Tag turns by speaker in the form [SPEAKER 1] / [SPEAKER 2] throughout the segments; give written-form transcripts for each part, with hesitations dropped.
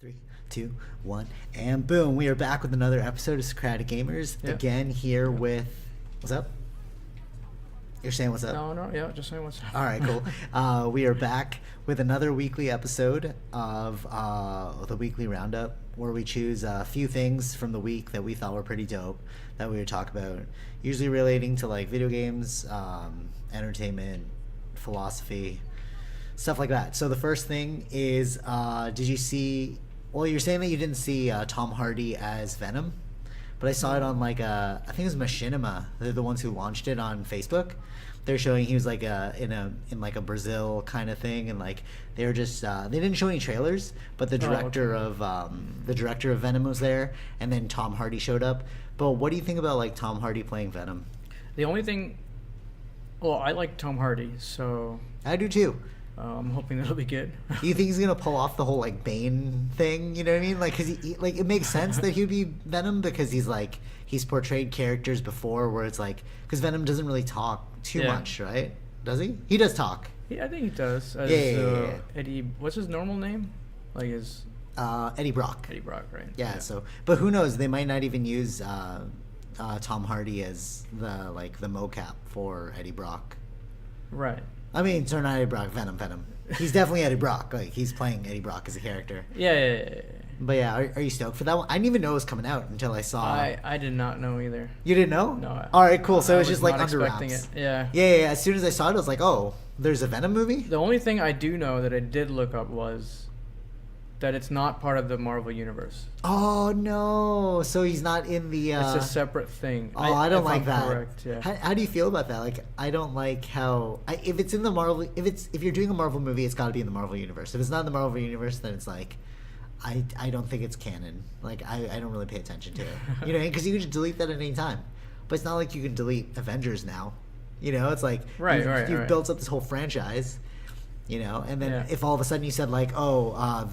[SPEAKER 1] Three, two, one, and boom! We are back with another episode of Socratic Gamers.
[SPEAKER 2] Yep.
[SPEAKER 1] Again, here with what's up? You're saying what's up?
[SPEAKER 2] No, yeah, just saying what's up.
[SPEAKER 1] All right, cool. We are back with another weekly episode of the weekly Roundup, where we choose a few things from the week that we thought were pretty dope that we would talk about. Usually relating to like video games, entertainment, philosophy, stuff like that. So the first thing is, did you see? Well, you're saying that you didn't see Tom Hardy as Venom, but I saw it on like I think it was Machinima. They're the ones who launched it on Facebook. They're showing he was like in like a Brazil kind of thing, and like they were just they didn't show any trailers, but the director of Venom was there, and then Tom Hardy showed up. But what do you think about like Tom Hardy playing Venom?
[SPEAKER 2] The only thing, well, I like Tom Hardy, so
[SPEAKER 1] I do too.
[SPEAKER 2] I'm hoping that'll be good.
[SPEAKER 1] Do you think he's gonna pull off the whole like Bane thing? You know what I mean? Like, cause he like it makes sense that he'd be Venom because he's portrayed characters before where it's like because Venom doesn't really talk too much, right? Does he? He does talk.
[SPEAKER 2] Yeah, I think he does. As,
[SPEAKER 1] Yeah.
[SPEAKER 2] Eddie, what's his normal name? Like his
[SPEAKER 1] Eddie Brock.
[SPEAKER 2] Eddie Brock, right?
[SPEAKER 1] Yeah. So, but who knows? They might not even use Tom Hardy as the mocap for Eddie Brock.
[SPEAKER 2] Right.
[SPEAKER 1] I mean, sorry, not Eddie Brock. Venom. He's definitely Eddie Brock. Like he's playing Eddie Brock as a character.
[SPEAKER 2] Yeah.
[SPEAKER 1] But yeah, are you stoked for that one? I didn't even know it was coming out until I saw.
[SPEAKER 2] I did not know either.
[SPEAKER 1] You didn't know?
[SPEAKER 2] No.
[SPEAKER 1] All right, cool. So it was just like
[SPEAKER 2] not
[SPEAKER 1] under
[SPEAKER 2] expecting
[SPEAKER 1] wraps.
[SPEAKER 2] it. Yeah.
[SPEAKER 1] Yeah. As soon as I saw it, I was like, oh, there's a Venom movie?
[SPEAKER 2] The only thing I do know that I did look up was that it's not part of the Marvel universe.
[SPEAKER 1] Oh no! So he's not in the.
[SPEAKER 2] It's a separate thing.
[SPEAKER 1] Oh, I don't like
[SPEAKER 2] I'm
[SPEAKER 1] that.
[SPEAKER 2] Correct. Yeah.
[SPEAKER 1] How do you feel about that? Like, I don't like how if it's in the Marvel, if you're doing a Marvel movie, it's got to be in the Marvel universe. If it's not in the Marvel universe, then it's like, I don't think it's canon. Like, I don't really pay attention to it. You know, because you can just delete that at any time. But it's not like you can delete Avengers now. You know, it's like you've built up this whole franchise. You know, and then if all of a sudden you said like, oh,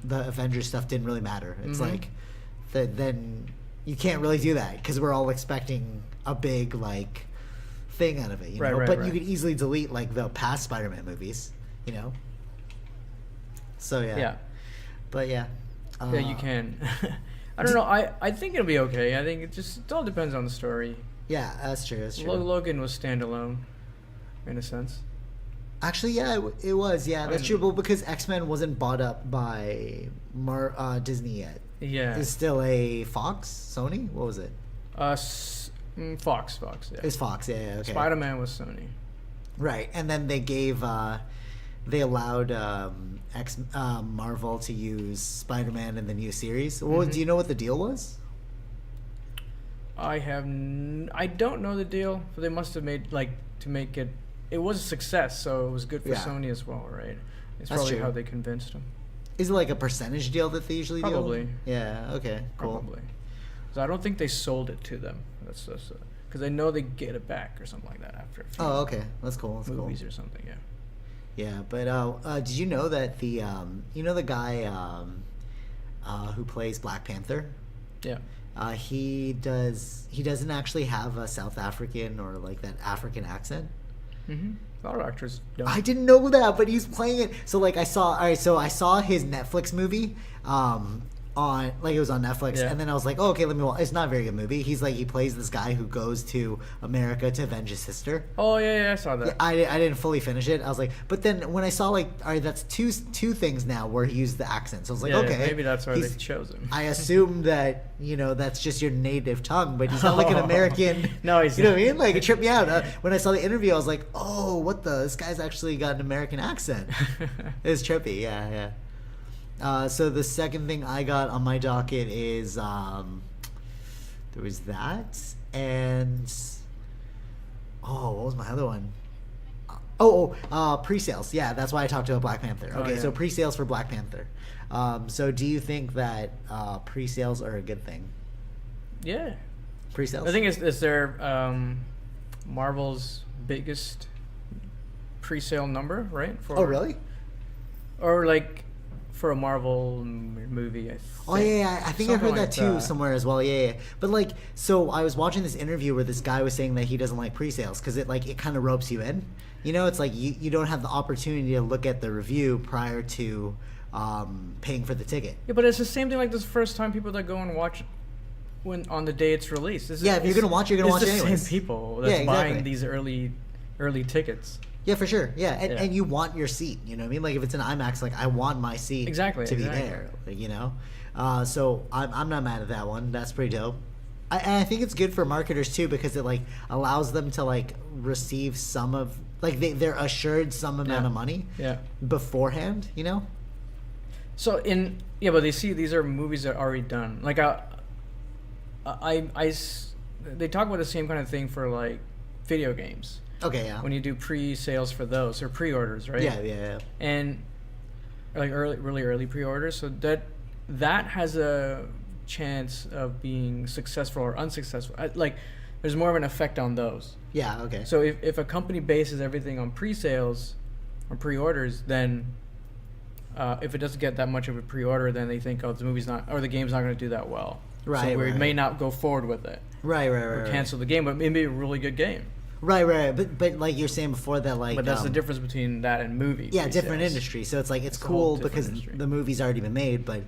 [SPEAKER 1] the Avengers stuff didn't really matter, it's like, then you can't really do that because we're all expecting a big like thing out of it, you know. But you could easily delete like the past Spider-Man movies, you know. So yeah. But yeah.
[SPEAKER 2] Yeah, you can. I don't know. I think it'll be okay. I think it all depends on the story.
[SPEAKER 1] Yeah, that's true.
[SPEAKER 2] Logan was standalone, in a sense.
[SPEAKER 1] Actually, yeah, it was. Yeah, that's true. But because X-Men wasn't bought up by Disney yet.
[SPEAKER 2] Yeah.
[SPEAKER 1] It's still a Fox? Sony? What was it?
[SPEAKER 2] Fox, yeah.
[SPEAKER 1] It's Fox, yeah, okay.
[SPEAKER 2] Spider-Man was Sony.
[SPEAKER 1] Right, and then they gave, they allowed Marvel to use Spider-Man in the new series. Well, do you know what the deal was?
[SPEAKER 2] I don't know the deal, but they must have made, like, to make it... It was a success, so it was good for Sony as well, right? It's
[SPEAKER 1] That's
[SPEAKER 2] probably
[SPEAKER 1] true.
[SPEAKER 2] how they convinced them.
[SPEAKER 1] Is it like a percentage deal that they usually do?
[SPEAKER 2] Probably.
[SPEAKER 1] Yeah, okay, cool.
[SPEAKER 2] Probably. So I don't think they sold it to them. That's because I know they get it back or something like that after a few
[SPEAKER 1] okay. That's cool.
[SPEAKER 2] movies or something, yeah.
[SPEAKER 1] Yeah, but did you know that the the guy who plays Black Panther?
[SPEAKER 2] Yeah.
[SPEAKER 1] He doesn't actually have a South African or like that African accent.
[SPEAKER 2] Mm-hmm. A lot of actors don't.
[SPEAKER 1] I didn't know that, but he's playing it. So like I saw his Netflix movie on like it was on Netflix, and then I was like, oh, okay, let me watch. It's not a very good movie. He plays this guy who goes to America to avenge his sister.
[SPEAKER 2] Oh yeah, I saw that.
[SPEAKER 1] Yeah, I didn't fully finish it. I was like, but then when I saw like, all right, that's two things now where he used the accent. So I was like, okay,
[SPEAKER 2] maybe that's why they chose him.
[SPEAKER 1] I assumed that that's just your native tongue, but he's not like an American.
[SPEAKER 2] No, he's
[SPEAKER 1] you know what I mean? Like it tripped me out when I saw the interview. I was like, oh, what the? This guy's actually got an American accent. It was trippy. Yeah. So the second thing I got on my docket is there was that, and what was my other one? Pre-sales. Yeah, that's why I talked about Black Panther. Okay, so pre-sales for Black Panther. So do you think that pre-sales are a good thing?
[SPEAKER 2] Yeah.
[SPEAKER 1] Pre-sales?
[SPEAKER 2] I think it's their Marvel's biggest pre-sale number, right?
[SPEAKER 1] Oh, really?
[SPEAKER 2] Or like... For a Marvel movie, I think.
[SPEAKER 1] Oh yeah, I think I heard that too somewhere as well. Yeah. But like, so I was watching this interview where this guy was saying that he doesn't like pre-sales because it kind of ropes you in. You know, it's like you don't have the opportunity to look at the review prior to paying for the ticket.
[SPEAKER 2] Yeah, but it's the same thing like this first time people that go and watch when on the day it's released.
[SPEAKER 1] If you're gonna watch, you're gonna watch it anyways.
[SPEAKER 2] It's the same people that's buying these early tickets.
[SPEAKER 1] Yeah, for sure. Yeah, and you want your seat. You know what I mean? Like if it's an IMAX, like I want my seat to be there. Like, you know, so I'm not mad at that one. That's pretty dope. I think it's good for marketers too because it like allows them to like receive some of like they're assured some amount of money beforehand. You know. So
[SPEAKER 2] but they see these are movies that are already done. Like they talk about the same kind of thing for like video games.
[SPEAKER 1] Okay, yeah.
[SPEAKER 2] When you do pre-sales for those or pre-orders, right?
[SPEAKER 1] Yeah.
[SPEAKER 2] And like really early pre-orders, so that has a chance of being successful or unsuccessful. Like there's more of an effect on those.
[SPEAKER 1] Yeah, okay.
[SPEAKER 2] So if a company bases everything on pre-sales or pre-orders, then if it doesn't get that much of a pre-order, then they think, oh, the movie's not or the game's not going to do that well.
[SPEAKER 1] Right.
[SPEAKER 2] So we may not go forward with it.
[SPEAKER 1] Right.
[SPEAKER 2] Or cancel the game, but maybe a really good game.
[SPEAKER 1] Right. But like you're saying before that, like.
[SPEAKER 2] But that's the difference between that and movies.
[SPEAKER 1] Yeah, different industry. So it's like it's cool because the movie's already been made, but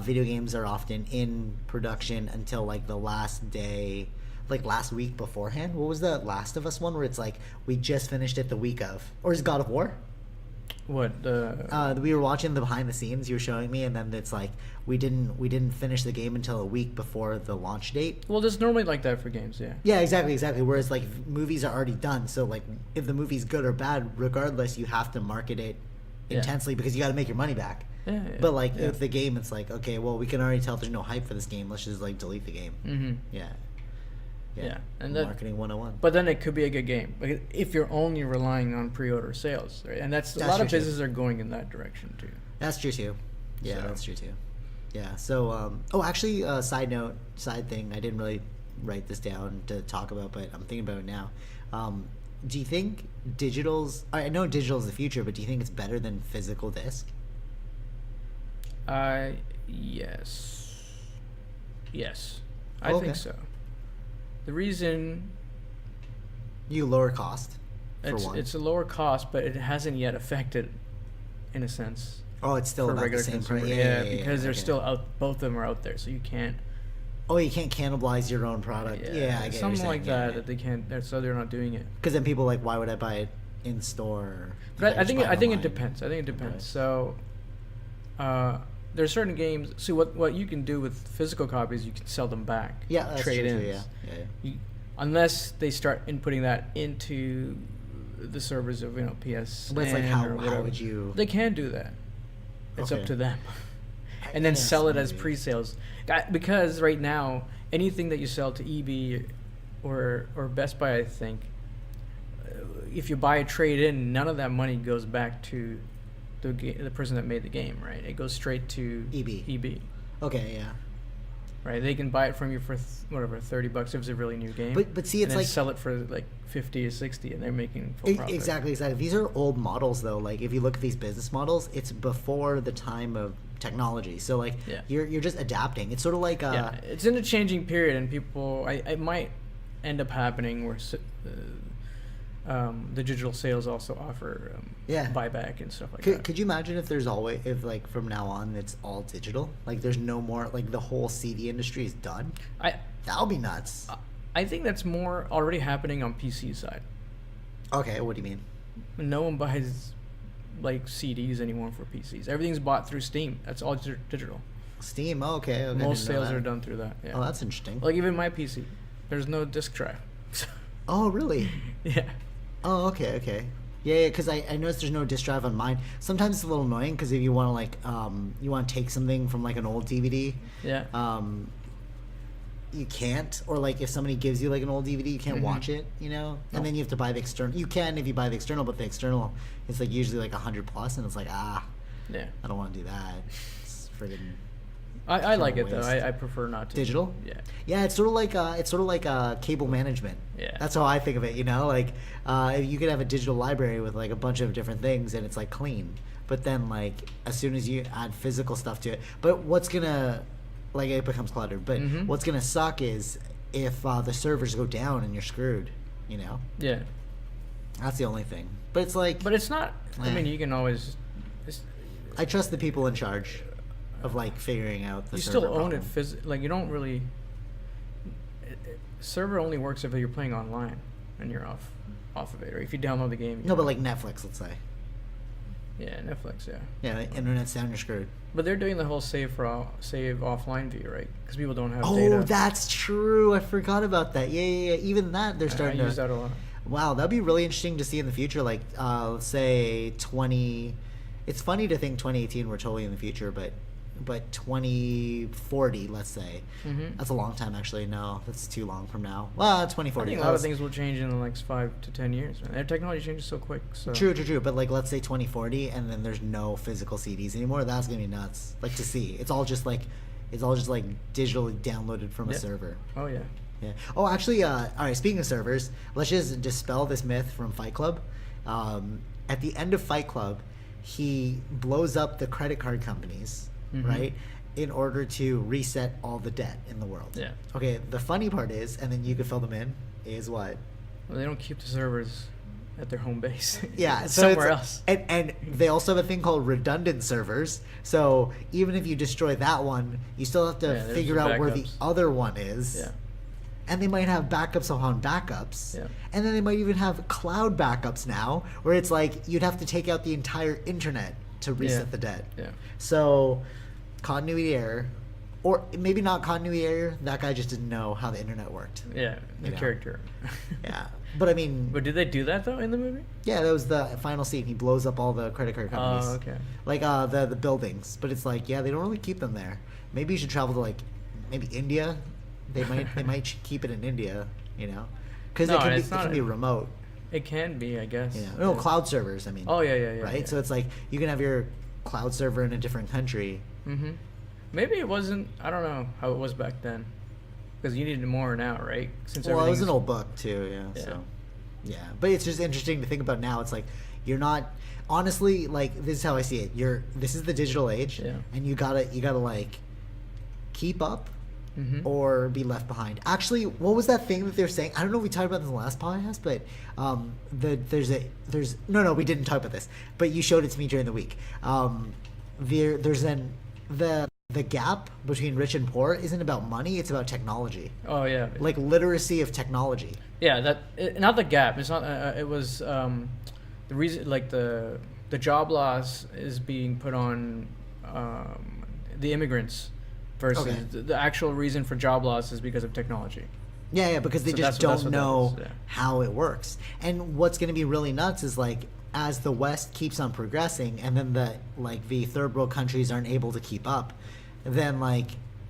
[SPEAKER 1] video games are often in production until like the last day, like last week beforehand. What was the Last of Us one where it's like we just finished it the week of, or is God of War?
[SPEAKER 2] What
[SPEAKER 1] we were watching the behind the scenes you were showing me, and then it's like we didn't finish the game until a week before the launch date.
[SPEAKER 2] Well, it's normally like that for games, yeah.
[SPEAKER 1] Yeah, exactly. Whereas like movies are already done, so like if the movie's good or bad, regardless, you have to market it intensely because you got to make your money back.
[SPEAKER 2] Yeah.
[SPEAKER 1] But like with the game, it's like okay, well we can already tell there's no hype for this game. Let's just like delete the game.
[SPEAKER 2] Mm-hmm.
[SPEAKER 1] Yeah, and marketing 101.
[SPEAKER 2] But then it could be a good game like if you're only relying on pre-order sales, right? And that's a lot of businesses are going in that direction too.
[SPEAKER 1] That's true too. Yeah, that's true too. Yeah. So, actually, side thing. I didn't really write this down to talk about, but I'm thinking about it now. Do you think digital's? I know digital's the future, but do you think it's better than physical disc?
[SPEAKER 2] Yes. I think so. The reason
[SPEAKER 1] you lower cost.
[SPEAKER 2] It's a lower cost, but it hasn't yet affected, in a sense.
[SPEAKER 1] Oh, it's still about the same price.
[SPEAKER 2] Yeah, because they're still out. Both of them are out there, so you can't.
[SPEAKER 1] Oh, you can't cannibalize your own product. Yeah, I get
[SPEAKER 2] something like that. That they can't. So they're not doing it.
[SPEAKER 1] Because then people are like, why would I buy it in store?
[SPEAKER 2] But I think it depends. Right. So, there's certain games. See what you can do with physical copies, you can sell them back.
[SPEAKER 1] Yeah, that's
[SPEAKER 2] trade-ins.
[SPEAKER 1] True, yeah.
[SPEAKER 2] Unless they start inputting that into the servers of PS.
[SPEAKER 1] But it's like how would you?
[SPEAKER 2] They can do that. It's up to them. And then sell it as pre-sales. Because right now, anything that you sell to EB or Best Buy, I think, if you buy a trade-in, none of that money goes back to the person that made the game, right? It goes straight to EB.
[SPEAKER 1] Okay, yeah.
[SPEAKER 2] Right, they can buy it from you for $30 if it's a really new game.
[SPEAKER 1] But see, it's
[SPEAKER 2] and
[SPEAKER 1] like
[SPEAKER 2] sell it for like 50 or 60, and they're making full profit.
[SPEAKER 1] Exactly. These are old models, though. Like if you look at these business models, it's before the time of technology. So like you're just adapting. It's sort of like
[SPEAKER 2] it's in a changing period, and people it might end up happening where the digital sales also offer buyback and stuff like that.
[SPEAKER 1] Could you imagine if like from now on it's all digital? Like there's no more, like the whole CD industry is done? That would be nuts.
[SPEAKER 2] I think that's more already happening on PC side.
[SPEAKER 1] Okay, what do you mean?
[SPEAKER 2] No one buys like CDs anymore for PCs. Everything's bought through Steam. That's all digital.
[SPEAKER 1] Steam, okay.
[SPEAKER 2] Most sales are done through that. Yeah.
[SPEAKER 1] Oh, that's interesting.
[SPEAKER 2] Like even my PC, there's no disc drive.
[SPEAKER 1] Oh, really?
[SPEAKER 2] Yeah.
[SPEAKER 1] Oh, okay. Yeah, because I noticed there's no disk drive on mine. Sometimes it's a little annoying because if you want to like you want to take something from like an old DVD, you can't. Or like if somebody gives you like an old DVD, you can't watch it, you know. And then you have to buy the external. You can if you buy the external, but the external is like usually like $100+, and it's like I don't want to do that. It's friggin'.
[SPEAKER 2] I like it though. I prefer not to.
[SPEAKER 1] Digital? Yeah. It's sort of like cable management.
[SPEAKER 2] Yeah.
[SPEAKER 1] That's how I think of it. You know, like you could have a digital library with like a bunch of different things, and it's like clean. But then like as soon as you add physical stuff to it, but what's gonna like it becomes cluttered. But what's gonna suck is if the servers go down and you're screwed. You know.
[SPEAKER 2] Yeah.
[SPEAKER 1] That's the only thing. But it's like.
[SPEAKER 2] But it's not. I mean, you can always.
[SPEAKER 1] I trust the people in charge of like figuring out the
[SPEAKER 2] you
[SPEAKER 1] server
[SPEAKER 2] still own
[SPEAKER 1] problem.
[SPEAKER 2] it like you don't really server only works if you're playing online and you're off of it, or if you download the game.
[SPEAKER 1] No, but like Netflix, let's say.
[SPEAKER 2] Yeah, Netflix, yeah.
[SPEAKER 1] Yeah, like internet's down, you're screwed.
[SPEAKER 2] But they're doing the whole save offline view, right? Because people don't have
[SPEAKER 1] Oh,
[SPEAKER 2] data.
[SPEAKER 1] that's true. I forgot about that. Yeah. Even that, they're starting
[SPEAKER 2] I
[SPEAKER 1] to
[SPEAKER 2] use that a lot.
[SPEAKER 1] Wow, that'd be really interesting to see in the future. Like, let's say 20. It's funny to think 2018 we're totally in the future, but 2040, let's say.
[SPEAKER 2] Mm-hmm.
[SPEAKER 1] That's a long time, actually. No, that's too long from now. Well, 2040.
[SPEAKER 2] I think a lot of things will change in the next 5 to 10 years. Man. Their technology changes so quick. So.
[SPEAKER 1] True. But like, let's say 2040, and then there's no physical CDs anymore. That's gonna be nuts. Like to see, it's all just like digitally downloaded from a server.
[SPEAKER 2] Oh yeah.
[SPEAKER 1] Yeah. Oh, actually, all right. Speaking of servers, let's just dispel this myth from Fight Club. At the end of Fight Club, he blows up the credit card companies, right, in order to reset all the debt in the world.
[SPEAKER 2] Yeah.
[SPEAKER 1] Okay. The funny part is, and then you could fill them in, is what?
[SPEAKER 2] Well, they don't keep the servers at their home base.
[SPEAKER 1] Yeah,
[SPEAKER 2] it's
[SPEAKER 1] so
[SPEAKER 2] somewhere else.
[SPEAKER 1] And they also have a thing called redundant servers. So even if you destroy that one, you still have to figure out where the other one is.
[SPEAKER 2] Yeah.
[SPEAKER 1] And they might have backups upon backups.
[SPEAKER 2] Yeah.
[SPEAKER 1] And then they might even have cloud backups now, where it's like you'd have to take out the entire internet to reset the debt.
[SPEAKER 2] Yeah.
[SPEAKER 1] So continuity error. Or maybe not continuity error. That guy just didn't know how the internet worked.
[SPEAKER 2] Yeah, the character.
[SPEAKER 1] Yeah. But I mean...
[SPEAKER 2] But did they do that, though, in the movie?
[SPEAKER 1] Yeah, that was the final scene. He blows up all the credit card companies.
[SPEAKER 2] Oh, okay.
[SPEAKER 1] Like the buildings. But it's like, yeah, they don't really keep them there. Maybe you should travel to like maybe India. They might keep it in India, you know, because it can be remote.
[SPEAKER 2] It can be, I guess.
[SPEAKER 1] Yeah. No, cloud servers. I mean.
[SPEAKER 2] Oh yeah.
[SPEAKER 1] Right.
[SPEAKER 2] Yeah.
[SPEAKER 1] So it's like you can have your cloud server in a different country.
[SPEAKER 2] Mm-hmm. Maybe it wasn't. I don't know how it was back then, because you needed more now, right?
[SPEAKER 1] Since it was an old book too. Yeah. So. Yeah, but it's just interesting to think about now. It's like you're not honestly like this is how I see it. This is the digital age, and you gotta like keep up. Or be left behind. Actually, what was that thing that they were saying? I don't know if we talked about this in the last podcast, but we didn't talk about this. But you showed it to me during the week. The gap between rich and poor isn't about money; it's about technology.
[SPEAKER 2] Oh yeah,
[SPEAKER 1] like literacy of technology.
[SPEAKER 2] Yeah, not the gap. It's not. It was the reason. Like the job loss is being put on the immigrants. Versus the actual reason for job loss is because of technology. Yeah,
[SPEAKER 1] because they just don't know how it works. And what's going to be really nuts is like as the West keeps on progressing, and then the third world countries aren't able to keep up, then like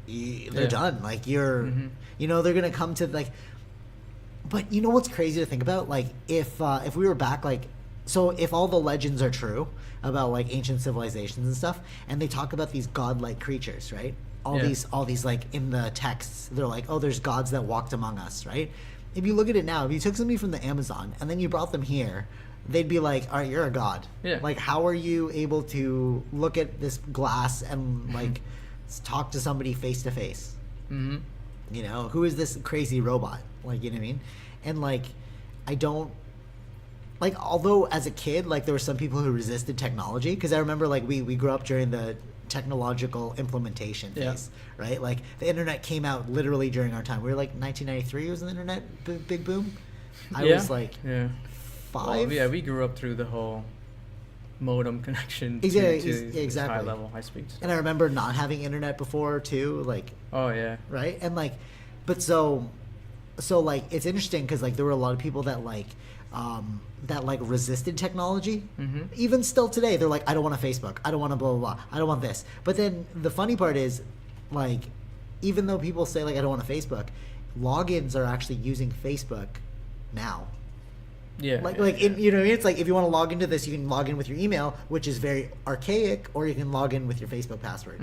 [SPEAKER 1] they're done. Like they're going to come to like. But you know what's crazy to think about? Like if we were back so if all the legends are true about like ancient civilizations and stuff, and they talk about these godlike creatures, right? All these like in the texts, they're like, oh, there's gods that walked among us, right? If you look at it now, if you took somebody from the Amazon and then you brought them here, they'd be like, all right, you're a god. Yeah. Like, how are you able to look at this glass and like talk to somebody face to face? You know, who is this crazy robot? Like, you know what I mean? And like, I don't. Like, although as a kid, like there were some people who resisted technology, because I remember like we grew up during the technological implementation phase, right? Like the internet came out literally during our time. We were like 1993 was the internet big boom. I was like 5.
[SPEAKER 2] Well, yeah, we grew up through the whole modem connection to
[SPEAKER 1] exactly.
[SPEAKER 2] high level, high speeds.
[SPEAKER 1] And I remember not having internet before too, like right? And like, but so like it's interesting because like there were a lot of people that resisted technology. Even still today, they're like, I don't want a Facebook. I don't want a blah, blah, blah. I don't want this. But then the funny part is, like, even though people say, like, I don't want a Facebook, logins are actually using Facebook now. Yeah. You know what I mean? It's like, if you want to log into this, you can log in with your email, which is very archaic, or you can log in with your Facebook password.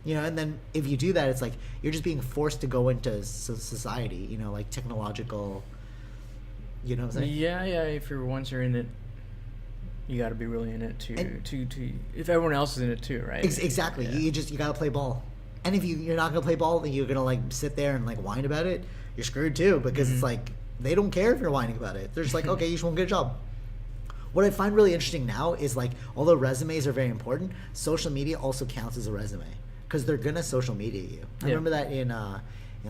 [SPEAKER 1] You know, and then if you do that, it's like, you're just being forced to go into society, you know, like technological... You know what I'm saying? Yeah.
[SPEAKER 2] If once you're in it, you got to be really in it to if everyone else is in it too, right?
[SPEAKER 1] Exactly. Yeah. You got to play ball. And if you're not gonna play ball, then you're gonna like sit there and like whine about it. You're screwed too, because it's like they don't care if you're whining about it. They're just like, okay, you just won't get a job. What I find really interesting now is like, although resumes are very important, social media also counts as a resume because they're gonna social media you. I remember that in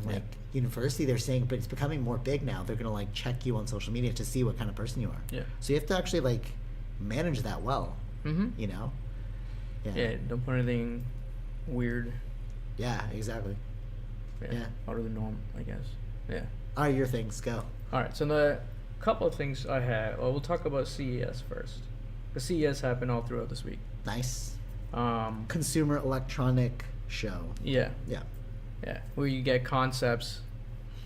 [SPEAKER 1] like university they're saying, but it's becoming more big now. They're gonna like check you on social media to see what kind of person you are.
[SPEAKER 2] Yeah.
[SPEAKER 1] So you have to actually like manage that well.
[SPEAKER 2] Mm-hmm.
[SPEAKER 1] You know.
[SPEAKER 2] Yeah. Don't put anything weird.
[SPEAKER 1] Yeah. Exactly. Yeah.
[SPEAKER 2] Out of the norm, I guess. Yeah.
[SPEAKER 1] All right, your things go.
[SPEAKER 2] All right. So the couple of things I had. Well, we'll talk about CES first. The CES happened all throughout this week.
[SPEAKER 1] Nice. Consumer electronic show.
[SPEAKER 2] Yeah.
[SPEAKER 1] Yeah.
[SPEAKER 2] Yeah. Where you get concepts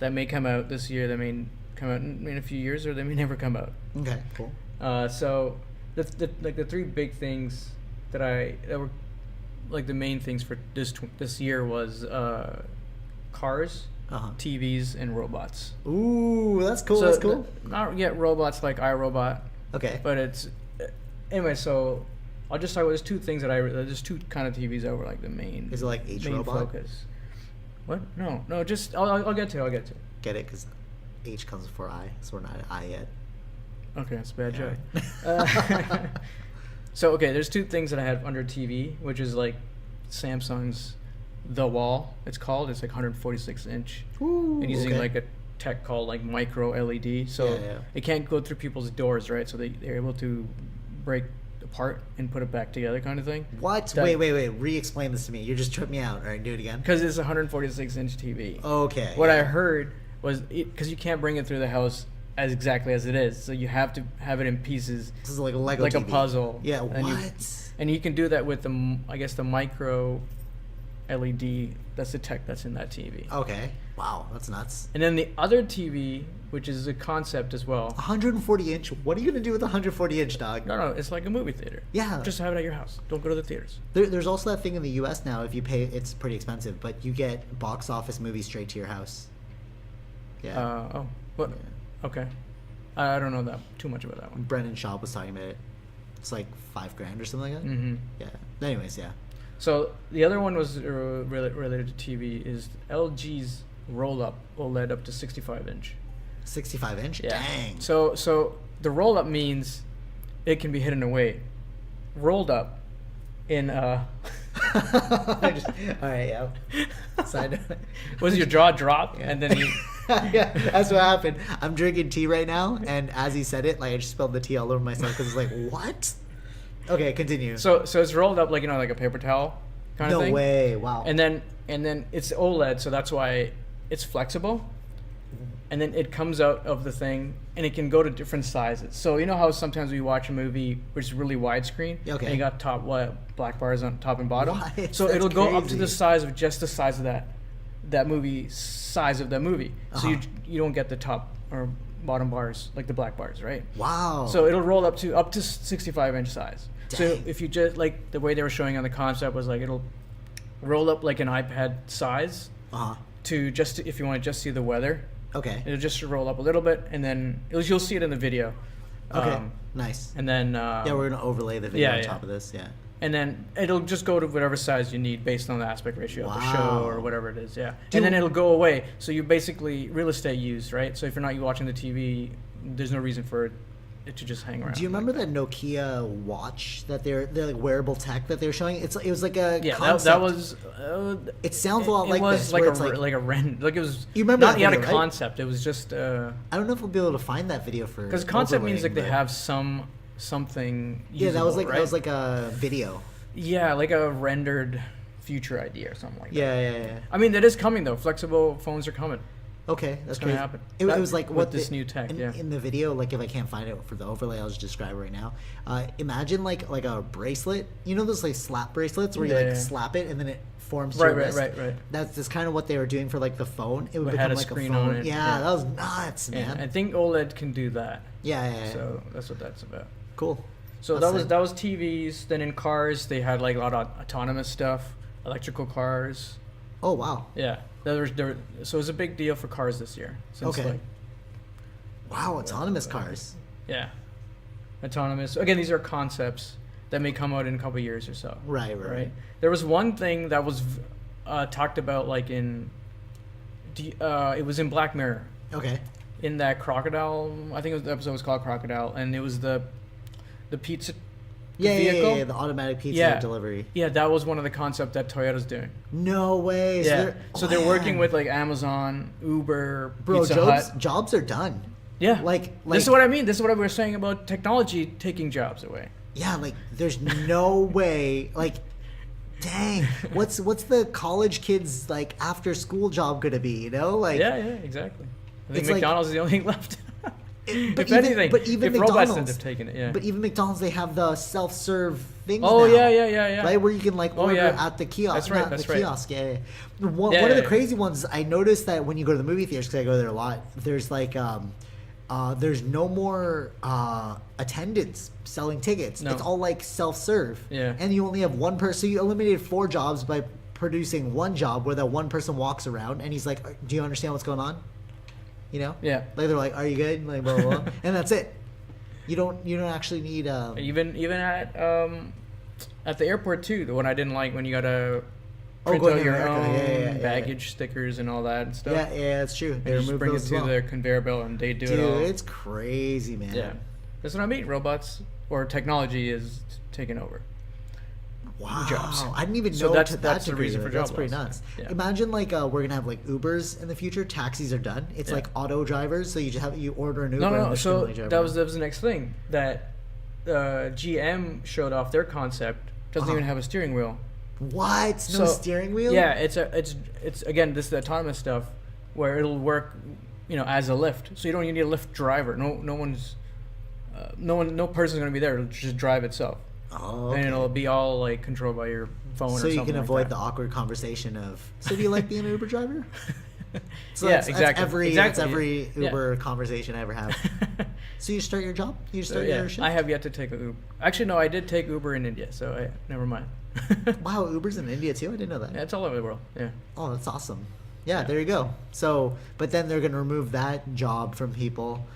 [SPEAKER 2] that may come out this year, that may come out in a few years, or they may never come out.
[SPEAKER 1] Okay. Cool.
[SPEAKER 2] So the three big things that were like the main things for this year was cars, TVs, and robots.
[SPEAKER 1] Ooh, that's cool.
[SPEAKER 2] So
[SPEAKER 1] that's cool.
[SPEAKER 2] Not yet robots like iRobot.
[SPEAKER 1] Okay.
[SPEAKER 2] But it's anyway. So I'll just talk about. There's two things there's two kind of TVs that were like the main.
[SPEAKER 1] Is it like H
[SPEAKER 2] main
[SPEAKER 1] robot?
[SPEAKER 2] Focus. What? No. Just I'll get to.
[SPEAKER 1] Get it? Because H comes before I, so we're not at I yet.
[SPEAKER 2] Okay, that's a bad joke. So okay, there's two things that I have under TV, which is like Samsung's The Wall. It's called. It's like 146 inch,
[SPEAKER 1] Ooh,
[SPEAKER 2] and using
[SPEAKER 1] okay.
[SPEAKER 2] like a tech called like micro LED. So it can't go through people's doors, right? So they're able to break apart and put it back together, kind of thing.
[SPEAKER 1] What? Wait. Re-explain this to me. You just tripped me out. All right, do it again.
[SPEAKER 2] Because it's a 146 inch TV.
[SPEAKER 1] Okay.
[SPEAKER 2] What I heard was because you can't bring it through the house as exactly as it is, so you have to have it in pieces.
[SPEAKER 1] This is like a Lego
[SPEAKER 2] like
[SPEAKER 1] TV.
[SPEAKER 2] a puzzle.
[SPEAKER 1] Yeah.
[SPEAKER 2] And you can do that with the micro LED. That's the tech that's in that TV.
[SPEAKER 1] Okay. Wow, that's nuts.
[SPEAKER 2] And then the other TV, which is a concept as well.
[SPEAKER 1] 140 inch. What are you gonna do with a 140 inch, dog?
[SPEAKER 2] No, it's like a movie theater.
[SPEAKER 1] Yeah.
[SPEAKER 2] Just have it at your house. Don't go to the theaters.
[SPEAKER 1] There's also that thing in the U.S. now. If you pay, it's pretty expensive, but you get box office movies straight to your house. Yeah.
[SPEAKER 2] What?
[SPEAKER 1] Yeah.
[SPEAKER 2] Okay. I don't know that too much about that one.
[SPEAKER 1] Brendan Schaub was talking about it. It's like $5,000 or something like that.
[SPEAKER 2] Mm-hmm.
[SPEAKER 1] Yeah. Anyways, yeah.
[SPEAKER 2] So the other one was related to TV is LG's roll-up OLED up to 65 inch.
[SPEAKER 1] 65 inch?
[SPEAKER 2] Yeah.
[SPEAKER 1] Dang.
[SPEAKER 2] So the roll-up means it can be hidden away. Rolled up in
[SPEAKER 1] all right, yeah. Side note.
[SPEAKER 2] Was your jaw drop and then he
[SPEAKER 1] yeah, that's what happened. I'm drinking tea right now, and as he said it, like I just spilled the tea all over myself because it's like, what? Okay, continue.
[SPEAKER 2] So it's rolled up like like a paper towel kind of thing.
[SPEAKER 1] No way! Wow.
[SPEAKER 2] And then it's OLED, so that's why it's flexible. And then it comes out of the thing, and it can go to different sizes. So you know how sometimes we watch a movie which is really widescreen,
[SPEAKER 1] okay,
[SPEAKER 2] and you got black bars on top and bottom.
[SPEAKER 1] What?
[SPEAKER 2] So
[SPEAKER 1] That's
[SPEAKER 2] it'll go
[SPEAKER 1] crazy.
[SPEAKER 2] up to the size of just the size of that movie size of that movie. So you don't get the top or bottom bars like the black bars, right?
[SPEAKER 1] Wow.
[SPEAKER 2] So it'll roll up to 65 inch size.
[SPEAKER 1] Dang.
[SPEAKER 2] So if you just like the way they were showing on the concept was like it'll roll up like an iPad size to just if you want to just see the weather.
[SPEAKER 1] Okay.
[SPEAKER 2] It'll just roll up a little bit, and then you'll see it in the video.
[SPEAKER 1] Okay. Nice.
[SPEAKER 2] And then
[SPEAKER 1] yeah, we're gonna overlay the video on top of this. Yeah.
[SPEAKER 2] And then it'll just go to whatever size you need based on the aspect ratio of the show or whatever it is. Yeah. And then it'll go away. So you basically real estate used, right? So if you're not watching the TV, there's no reason for it to just hang around.
[SPEAKER 1] Do you remember that Nokia watch that they're like wearable tech that they were showing? It was like a concept.
[SPEAKER 2] that was.
[SPEAKER 1] It sounds a lot like
[SPEAKER 2] was
[SPEAKER 1] this.
[SPEAKER 2] Like
[SPEAKER 1] where
[SPEAKER 2] a
[SPEAKER 1] it's
[SPEAKER 2] like a rent. Like it was.
[SPEAKER 1] You remember
[SPEAKER 2] not
[SPEAKER 1] that
[SPEAKER 2] yet
[SPEAKER 1] video,
[SPEAKER 2] a concept. It was just.
[SPEAKER 1] I don't know if we'll be able to find that video for.
[SPEAKER 2] Because concept means like they
[SPEAKER 1] but-
[SPEAKER 2] have something.
[SPEAKER 1] Yeah, that was like
[SPEAKER 2] right?
[SPEAKER 1] that was like a video.
[SPEAKER 2] Yeah, like a rendered future idea or something like that.
[SPEAKER 1] Yeah.
[SPEAKER 2] I mean, that is coming though. Flexible phones are coming.
[SPEAKER 1] Okay, that's
[SPEAKER 2] gonna
[SPEAKER 1] crazy.
[SPEAKER 2] happen.
[SPEAKER 1] It was like
[SPEAKER 2] with
[SPEAKER 1] what
[SPEAKER 2] this new tech.
[SPEAKER 1] in the video. Like if I can't find it for the overlay, I'll just describe it right now. Imagine like a bracelet. You know those like slap bracelets where you slap it and then it forms to your wrist?
[SPEAKER 2] Right.
[SPEAKER 1] That's kind of what they were doing for like the phone. It would become
[SPEAKER 2] had a
[SPEAKER 1] like
[SPEAKER 2] screen
[SPEAKER 1] a phone.
[SPEAKER 2] on it.
[SPEAKER 1] Yeah, that was nuts, man.
[SPEAKER 2] I think OLED can do that.
[SPEAKER 1] Yeah.
[SPEAKER 2] So that's what that's about.
[SPEAKER 1] Cool.
[SPEAKER 2] So that was TVs. Then in cars, they had like a lot of autonomous stuff, electrical cars.
[SPEAKER 1] Oh wow.
[SPEAKER 2] Yeah, so it was a big deal for cars this year. Since
[SPEAKER 1] Okay. Wow, autonomous cars.
[SPEAKER 2] Yeah, autonomous. Again, these are concepts that may come out in a couple of years or so.
[SPEAKER 1] Right.
[SPEAKER 2] There was one thing that was talked about, like it was in Black Mirror.
[SPEAKER 1] Okay.
[SPEAKER 2] In that crocodile, I think the episode was called Crocodile, and it was the the pizza
[SPEAKER 1] Yeah, the automatic pizza delivery.
[SPEAKER 2] Yeah, that was one of the concepts that Toyota's doing.
[SPEAKER 1] No way.
[SPEAKER 2] Yeah. So they're working with like Amazon, Uber,
[SPEAKER 1] bro,
[SPEAKER 2] Pizza Hut.
[SPEAKER 1] Jobs are done.
[SPEAKER 2] Yeah.
[SPEAKER 1] Like
[SPEAKER 2] this is what I mean. This is what we were saying about technology taking jobs away.
[SPEAKER 1] Yeah, like there's no way. Like, dang, what's the college kids like after school job gonna be? You know, like
[SPEAKER 2] yeah, exactly. I think McDonald's is the only thing left.
[SPEAKER 1] If
[SPEAKER 2] McDonald's, robots end up taking it,
[SPEAKER 1] But even McDonald's, they have the self-serve things now.
[SPEAKER 2] Oh, yeah.
[SPEAKER 1] Right, where you can like order at the kiosk.
[SPEAKER 2] That's right.
[SPEAKER 1] Kiosk, yeah. One of the crazy ones, I noticed that when you go to the movie theaters, because I go there a lot, there's like, there's no more attendants selling tickets.
[SPEAKER 2] No.
[SPEAKER 1] It's all like self-serve.
[SPEAKER 2] Yeah.
[SPEAKER 1] And you only have one person. So you eliminated 4 jobs by producing one job where that one person walks around and he's like, do you understand what's going on? You know?
[SPEAKER 2] Yeah.
[SPEAKER 1] Like they're like, are you good? Like blah blah blah. And that's it. You don't actually need
[SPEAKER 2] even at the airport too, the one I didn't like when you gotta print
[SPEAKER 1] going
[SPEAKER 2] out
[SPEAKER 1] to
[SPEAKER 2] your
[SPEAKER 1] America.
[SPEAKER 2] own baggage stickers and all that and stuff.
[SPEAKER 1] Yeah, that's true. They
[SPEAKER 2] just
[SPEAKER 1] remove
[SPEAKER 2] bring it
[SPEAKER 1] those
[SPEAKER 2] to
[SPEAKER 1] as well.
[SPEAKER 2] their conveyor belt and they do
[SPEAKER 1] Dude,
[SPEAKER 2] it all.
[SPEAKER 1] it's crazy, man.
[SPEAKER 2] Yeah. That's what I mean. Robots or technology is taking over.
[SPEAKER 1] Wow,
[SPEAKER 2] Jobs.
[SPEAKER 1] I didn't even
[SPEAKER 2] So
[SPEAKER 1] know
[SPEAKER 2] that's
[SPEAKER 1] to that
[SPEAKER 2] the
[SPEAKER 1] degree.
[SPEAKER 2] reason for
[SPEAKER 1] That's
[SPEAKER 2] job
[SPEAKER 1] pretty
[SPEAKER 2] loss.
[SPEAKER 1] nuts.
[SPEAKER 2] Yeah.
[SPEAKER 1] Imagine like we're gonna have like Ubers in the future. Taxis are done. It's like auto drivers. So you order an Uber.
[SPEAKER 2] No.
[SPEAKER 1] And they're
[SPEAKER 2] So
[SPEAKER 1] gonna drive
[SPEAKER 2] that was
[SPEAKER 1] around.
[SPEAKER 2] the next thing that GM showed off their concept. Doesn't even have a steering wheel.
[SPEAKER 1] What? No steering wheel?
[SPEAKER 2] Yeah, it's again, this is the autonomous stuff where it'll work, as a lift. So you don't even need a lift driver. No person's gonna be there. It'll just drive itself.
[SPEAKER 1] Oh, okay.
[SPEAKER 2] And it'll be all like controlled by your phone or something.
[SPEAKER 1] So you can
[SPEAKER 2] like
[SPEAKER 1] avoid
[SPEAKER 2] that.
[SPEAKER 1] the awkward conversation of, so do you like being an Uber driver? So
[SPEAKER 2] Yeah,
[SPEAKER 1] that's
[SPEAKER 2] exactly.
[SPEAKER 1] That's every Uber conversation I ever have. So you start your job? You start your shift?
[SPEAKER 2] I have yet to take a Uber. Actually, no, I did take Uber in India, so never mind.
[SPEAKER 1] Wow, Uber's in India too? I didn't know that.
[SPEAKER 2] Yeah, it's all over the world. Yeah.
[SPEAKER 1] Oh, that's awesome. Yeah, there you go. So, but then they're going to remove that job from people.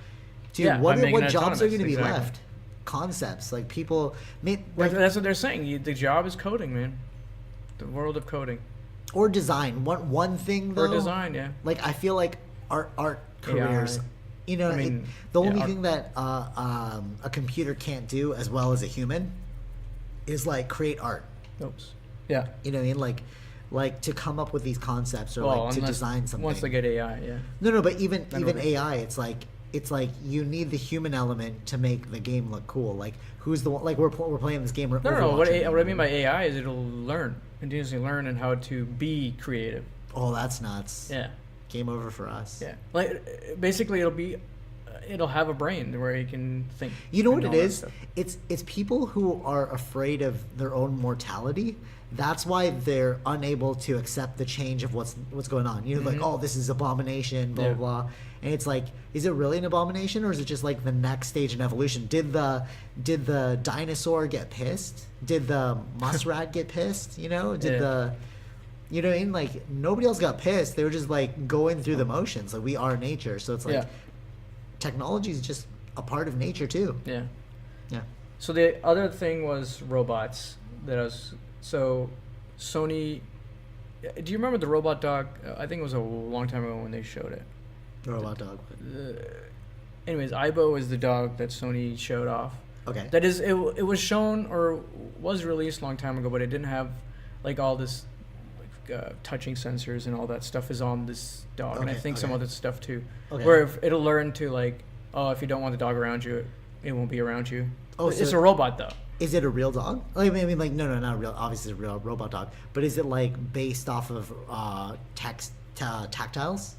[SPEAKER 1] Dude,
[SPEAKER 2] Yeah, by making
[SPEAKER 1] what
[SPEAKER 2] it
[SPEAKER 1] jobs are going to be
[SPEAKER 2] autonomous,
[SPEAKER 1] left? Concepts. Like people...
[SPEAKER 2] That's what they're saying. The job is coding, man. The world of coding.
[SPEAKER 1] Or design. One thing, though...
[SPEAKER 2] Or design, yeah.
[SPEAKER 1] Like, I feel like art careers...
[SPEAKER 2] AI.
[SPEAKER 1] The only thing that a computer can't do as well as a human is, like, create art.
[SPEAKER 2] Oops. Yeah.
[SPEAKER 1] You know what I mean? Like to come up with these concepts or to design something.
[SPEAKER 2] Once they get AI, yeah.
[SPEAKER 1] No, but even AI, it's like you need the human element to make the game look cool. Like who's the one? Like we're playing this game.
[SPEAKER 2] No. What I mean by AI is it'll continuously learn and how to be creative.
[SPEAKER 1] Oh, that's nuts.
[SPEAKER 2] Yeah.
[SPEAKER 1] Game over for us.
[SPEAKER 2] Yeah. Like basically, it'll have a brain where you can think.
[SPEAKER 1] You know what it is? It's people who are afraid of their own mortality. That's why they're unable to accept the change of what's going on. Like, oh, this is abomination, blah, blah. And it's like, is it really an abomination, or is it just like the next stage in evolution? Did the dinosaur get pissed? Did the muskrat get pissed? Did the... You know what I mean? Like, nobody else got pissed. They were just, like, going through the motions. Like, we are nature. So it's like, technology is just a part of nature, too.
[SPEAKER 2] Yeah.
[SPEAKER 1] Yeah.
[SPEAKER 2] So the other thing was robots. So Sony... Do you remember the robot dog? I think it was a long time ago when they showed it.
[SPEAKER 1] Robot dog.
[SPEAKER 2] Anyways, Aibo is the dog that Sony showed off.
[SPEAKER 1] Okay.
[SPEAKER 2] That is, it was shown or was released a long time ago, but it didn't have, like, all this... touching sensors and all that stuff is on this dog, and I think some other stuff too. Okay. Where it'll learn to like, if you don't want the dog around you, it won't be around you. Oh, it's a robot though.
[SPEAKER 1] Is it a real dog? I mean, like no, not real. Obviously, it's a real robot dog. But is it like based off of tactiles?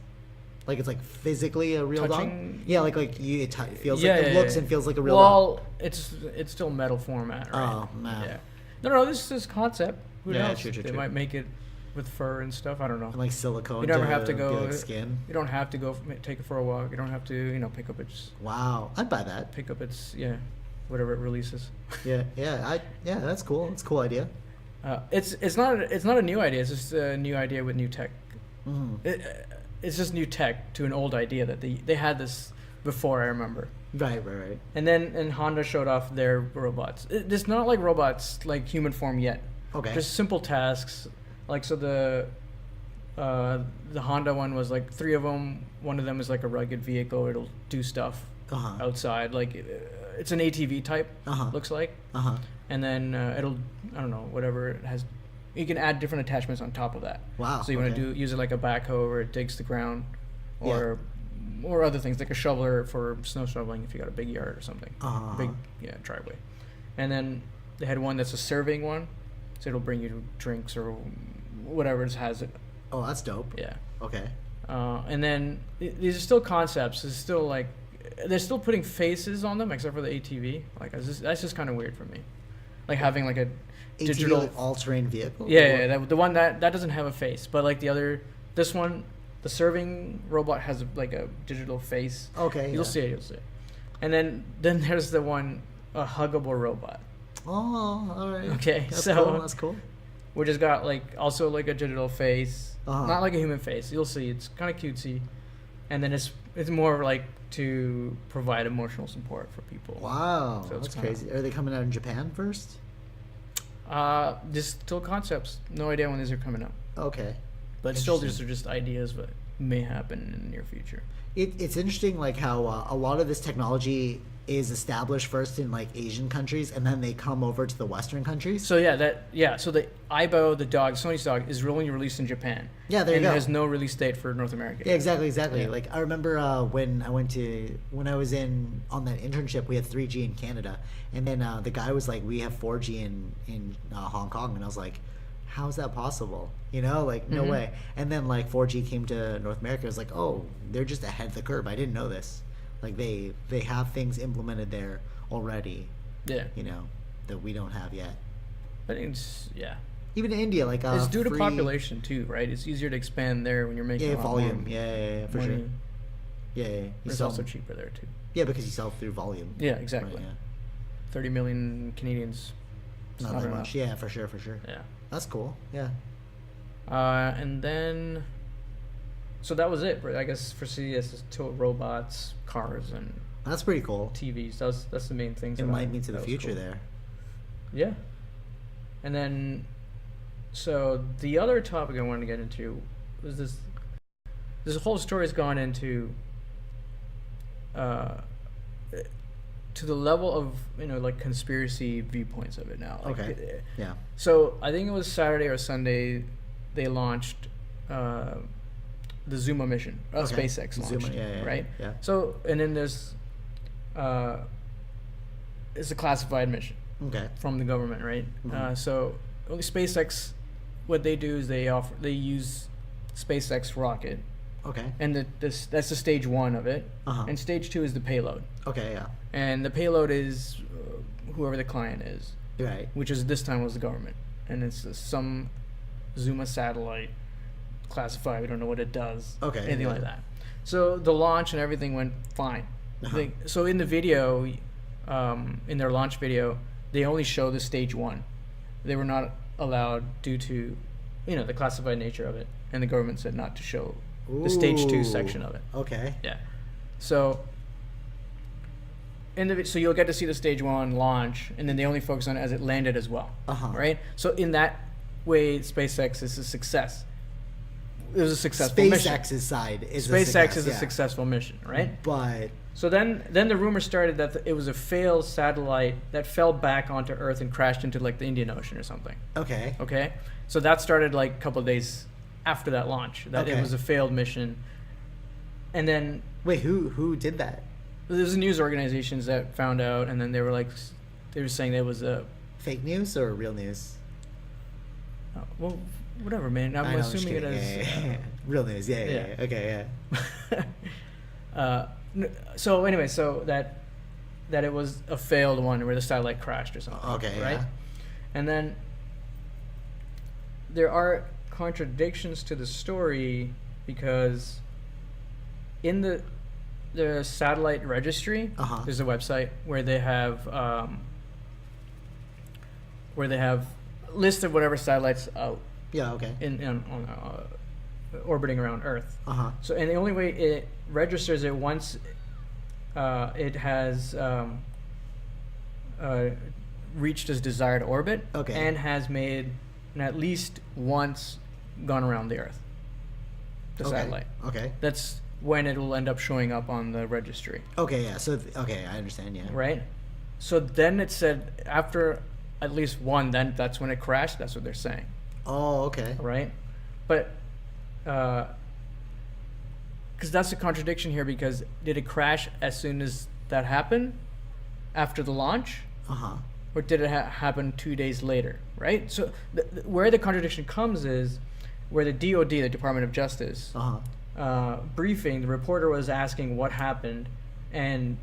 [SPEAKER 1] Like it's like physically a real dog? Yeah, like it feels like it looks and feels like a real dog.
[SPEAKER 2] Well, it's still metal format, right?
[SPEAKER 1] Oh man.
[SPEAKER 2] Yeah. No, this is concept. Who knows?
[SPEAKER 1] True.
[SPEAKER 2] They might make it with fur and stuff. I don't know.
[SPEAKER 1] And like silicone.
[SPEAKER 2] You never have to go.
[SPEAKER 1] Like skin.
[SPEAKER 2] You don't have to go take it for a walk. You don't have to, pick up its.
[SPEAKER 1] Wow, I'd buy that.
[SPEAKER 2] Pick up its whatever it releases.
[SPEAKER 1] Yeah, that's cool. It's a cool idea.
[SPEAKER 2] It's not a new idea. It's just a new idea with new tech.
[SPEAKER 1] Mm-hmm.
[SPEAKER 2] It's just new tech to an old idea that they had this before. I remember.
[SPEAKER 1] Right.
[SPEAKER 2] And Honda showed off their robots. It's not like robots like human form yet.
[SPEAKER 1] Okay.
[SPEAKER 2] Just simple tasks. Like so the Honda one was like 3 of them. One of them is like a rugged vehicle. It'll do stuff outside. Like it's an ATV type. Looks like. And then it'll, I don't know, whatever it has. You can add different attachments on top of that.
[SPEAKER 1] Wow.
[SPEAKER 2] So you want to use it like a backhoe where it digs the ground, or other things like a shoveler for snow shoveling if you got a big yard or something. Big driveway. And then they had one that's a serving one, so it'll bring you drinks or whatever it has.
[SPEAKER 1] Oh, that's dope.
[SPEAKER 2] Yeah.
[SPEAKER 1] Okay.
[SPEAKER 2] And then these are still concepts. It's still like they're still putting faces on them, except for the ATV. Like that's just kind of weird for me. Like having like a digital
[SPEAKER 1] all-terrain vehicle.
[SPEAKER 2] Yeah, the one that doesn't have a face, but like this one, the serving robot has like a digital face.
[SPEAKER 1] Okay.
[SPEAKER 2] You'll see it. And then there's the one, a huggable robot.
[SPEAKER 1] Oh, all right.
[SPEAKER 2] Okay,
[SPEAKER 1] that's
[SPEAKER 2] so
[SPEAKER 1] cool. That's cool.
[SPEAKER 2] Which has got like also like a digital face, not like a human face. You'll see, it's kind of cutesy, and then it's more like to provide emotional support for people.
[SPEAKER 1] Wow,
[SPEAKER 2] so
[SPEAKER 1] that's crazy. Are they coming out in Japan first?
[SPEAKER 2] Just still concepts. No idea when these are coming out.
[SPEAKER 1] Okay,
[SPEAKER 2] but still, these are just ideas, but may happen in the near future.
[SPEAKER 1] It's interesting, like how a lot of this technology is established first in like Asian countries, and then they come over to the Western countries.
[SPEAKER 2] So so the Aibo, the dog, Sony's dog, is only released in Japan.
[SPEAKER 1] Yeah, there you go.
[SPEAKER 2] And it has no release date for North America.
[SPEAKER 1] Yeah, exactly.
[SPEAKER 2] Yeah.
[SPEAKER 1] Like I remember when I was on that internship, we had 3G in Canada, and then the guy was like, "We have 4G in Hong Kong," and I was like, how is that possible? You know, like, no way. And then like 4G came to North America. It was like, oh, they're just ahead of the curve. I didn't know this. Like they have things implemented there already. Yeah. You know, that we don't have yet.
[SPEAKER 2] I think it's,
[SPEAKER 1] even in India, like
[SPEAKER 2] it's due to population too, right? It's easier to expand there when you're making
[SPEAKER 1] volume. Yeah, for
[SPEAKER 2] money.
[SPEAKER 1] Sure. Yeah.
[SPEAKER 2] It's also cheaper there too.
[SPEAKER 1] Yeah, because you sell through volume.
[SPEAKER 2] Yeah, exactly. Right, 30 million Canadians.
[SPEAKER 1] Not that much. Yeah, for sure.
[SPEAKER 2] Yeah.
[SPEAKER 1] That's cool. Yeah.
[SPEAKER 2] And then, so that was it. I guess for CES, it's robots, cars, and
[SPEAKER 1] that's pretty cool.
[SPEAKER 2] TVs. That's the main things.
[SPEAKER 1] It might mean to the future cool. there.
[SPEAKER 2] Yeah. And then, so the other topic I wanted to get into was this. This whole story has gone into. To the level of like conspiracy viewpoints of it now. Like,
[SPEAKER 1] okay. Yeah.
[SPEAKER 2] So I think it was Saturday or Sunday, they launched the Zuma Mission. SpaceX launched.
[SPEAKER 1] Zuma,
[SPEAKER 2] right.
[SPEAKER 1] Yeah.
[SPEAKER 2] So and then there's it's a classified mission.
[SPEAKER 1] Okay.
[SPEAKER 2] From the government, right?
[SPEAKER 1] Mm-hmm.
[SPEAKER 2] So only SpaceX, what they do is they use SpaceX rocket.
[SPEAKER 1] Okay.
[SPEAKER 2] And that's the stage 1 of it. And stage 2 is the payload.
[SPEAKER 1] Okay, yeah.
[SPEAKER 2] And the payload is whoever the client is.
[SPEAKER 1] Right.
[SPEAKER 2] Which is this time was the government. And it's some Zuma satellite, classified. We don't know what it does.
[SPEAKER 1] Okay.
[SPEAKER 2] Anything like that. So the launch and everything went fine. So in the video, in their launch video, they only show the stage 1. They were not allowed due to, the classified nature of it. And the government said not to show the stage 2 section of it.
[SPEAKER 1] Okay.
[SPEAKER 2] Yeah. So so you'll get to see the stage 1 launch, and then they only focus on it as it landed as well. Right? So in that way, SpaceX is a success. It was a successful mission.
[SPEAKER 1] SpaceX's side is
[SPEAKER 2] SpaceX is a successful mission, right?
[SPEAKER 1] But
[SPEAKER 2] so then the rumor started that it was a failed satellite that fell back onto Earth and crashed into like the Indian Ocean or something.
[SPEAKER 1] Okay.
[SPEAKER 2] Okay. So that started like a couple of days after that launch. That it was a failed mission. And then
[SPEAKER 1] wait, who did that?
[SPEAKER 2] There's news organizations that found out, and then they were saying there was a
[SPEAKER 1] fake news or real news.
[SPEAKER 2] Well, whatever, man. I'm assuming it as
[SPEAKER 1] real news. Yeah. Okay,
[SPEAKER 2] yeah. So anyway, so that it was a failed one where the satellite crashed or something.
[SPEAKER 1] Okay,
[SPEAKER 2] right?
[SPEAKER 1] Yeah.
[SPEAKER 2] And then there are contradictions to the story because in the satellite registry, there's a website where they have list of whatever satellites out.
[SPEAKER 1] Yeah. Okay.
[SPEAKER 2] Orbiting around Earth. So and the only way it registers it once it has reached its desired orbit.
[SPEAKER 1] Okay.
[SPEAKER 2] And has made at least once gone around the Earth. The satellite.
[SPEAKER 1] Okay.
[SPEAKER 2] That's when it will end up showing up on the registry.
[SPEAKER 1] Okay, yeah. So, I understand, yeah.
[SPEAKER 2] Right? So then it said after at least one, then that's when it crashed. That's what they're saying.
[SPEAKER 1] Oh, okay.
[SPEAKER 2] Right? But because that's a contradiction here, because did it crash as soon as that happened after the launch?
[SPEAKER 1] Uh-huh.
[SPEAKER 2] Or did it happen 2 days later, right? So where the contradiction comes is where the DOD, the Department of Justice, briefing, the reporter was asking what happened, and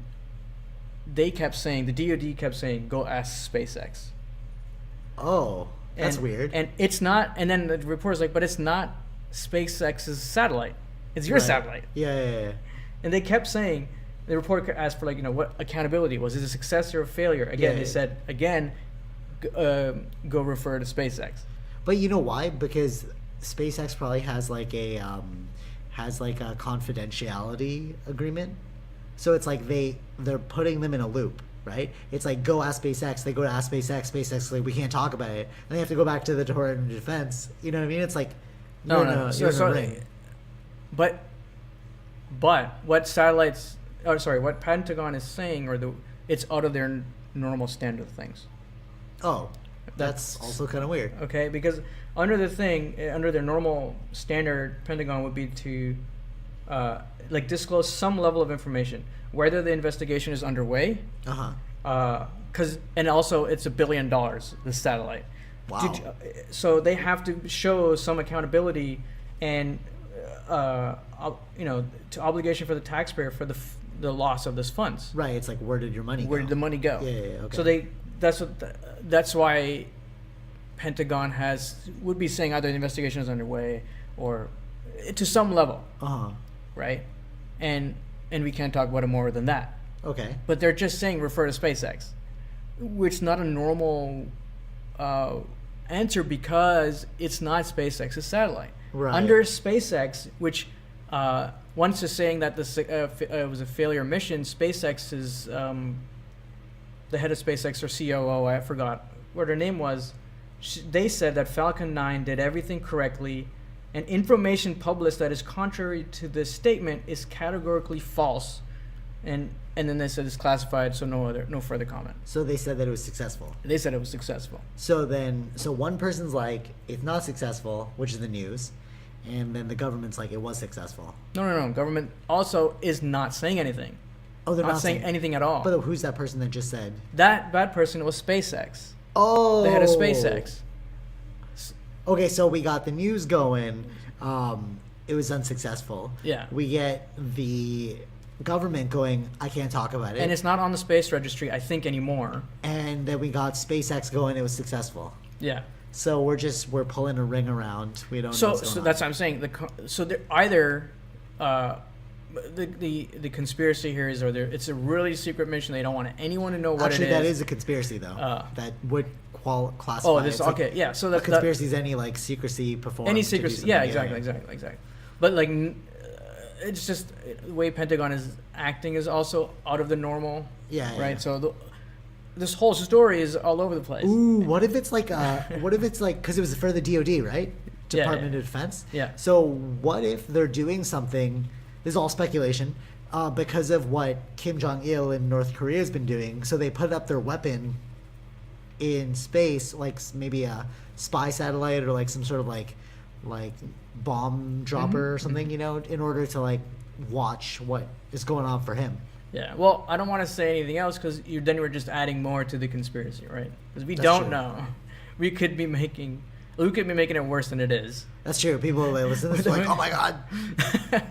[SPEAKER 2] they kept saying, the DOD kept saying, go ask SpaceX.
[SPEAKER 1] Oh, that's weird.
[SPEAKER 2] And it's not, and then the reporter's like, but it's not SpaceX's satellite. It's your satellite.
[SPEAKER 1] Yeah.
[SPEAKER 2] And they kept saying, the reporter asked for, like, what accountability was. Is it a success or a failure? Again, they said, go refer to SpaceX.
[SPEAKER 1] But you know why? Because SpaceX probably has like a confidentiality agreement. So it's like they're putting them in a loop, right? It's like, go ask SpaceX. They go to ask SpaceX. SpaceX is like, we can't talk about it. And they have to go back to the Department of Defense. You know what I mean? It's like,
[SPEAKER 2] no. But what satellites? Oh, sorry. What Pentagon is saying, it's out of their normal standard of things.
[SPEAKER 1] Oh, that's also kind of weird.
[SPEAKER 2] Okay, because under their normal standard, Pentagon would be to disclose some level of information, whether the investigation is underway. And also it's $1 billion, the satellite.
[SPEAKER 1] Wow.
[SPEAKER 2] So they have to show some accountability and to obligation for the taxpayer for the loss of this funds.
[SPEAKER 1] Right. It's like, where did your money go?
[SPEAKER 2] Where did the money go?
[SPEAKER 1] Yeah. Okay.
[SPEAKER 2] So that's why Pentagon would be saying either the investigation is underway or to some level. Right. And we can't talk about it more than that.
[SPEAKER 1] Okay.
[SPEAKER 2] But they're just saying refer to SpaceX, which is not a normal answer, because it's not SpaceX's satellite.
[SPEAKER 1] Right.
[SPEAKER 2] Under SpaceX, which once is saying that it was a failure mission, SpaceX is the head of SpaceX, or COO, I forgot what her name was. They said that Falcon 9 did everything correctly, and information published that is contrary to this statement is categorically false. And then they said it's classified, so no further comment.
[SPEAKER 1] So they said that it was successful.
[SPEAKER 2] They said it was successful.
[SPEAKER 1] So one person's like, it's not successful, which is the news, and then the government's like, it was successful.
[SPEAKER 2] No. Government also is not saying anything.
[SPEAKER 1] Oh, they're not
[SPEAKER 2] saying anything at all.
[SPEAKER 1] But who's that person that just said?
[SPEAKER 2] That bad person was SpaceX.
[SPEAKER 1] Oh.
[SPEAKER 2] The head of SpaceX.
[SPEAKER 1] Okay, so we got the news going. It was unsuccessful.
[SPEAKER 2] Yeah.
[SPEAKER 1] We get the government going, I can't talk about it.
[SPEAKER 2] And it's not on the space registry, I think, anymore.
[SPEAKER 1] And then we got SpaceX going, it was successful.
[SPEAKER 2] Yeah.
[SPEAKER 1] So we're pulling a ring around. We don't know what's going on.
[SPEAKER 2] That's what I'm saying. They're either the conspiracy here is, it's a really secret mission. They don't want anyone to know what it is.
[SPEAKER 1] Actually, that is a conspiracy, though. That would classify.
[SPEAKER 2] Oh, this okay. Yeah. So
[SPEAKER 1] the conspiracy is any secrecy performed.
[SPEAKER 2] Any secrecy. Yeah. Exactly. But it's just the way Pentagon is acting is also out of the normal.
[SPEAKER 1] Yeah.
[SPEAKER 2] Right. So this whole story is all over the place.
[SPEAKER 1] Ooh, what if it's because it was for the DOD, right? Department of Defense.
[SPEAKER 2] Yeah.
[SPEAKER 1] So what if they're doing something? This is all speculation, because of what Kim Jong-il in North Korea has been doing. So they put up their weapon in space, like maybe a spy satellite or some sort of like bomb dropper or something, in order to watch what is going on for him.
[SPEAKER 2] Yeah. Well, I don't want to say anything else, because then we're just adding more to the conspiracy, right? Because we don't know. We could be making it worse than it is.
[SPEAKER 1] That's true. People listen to this like, oh my God,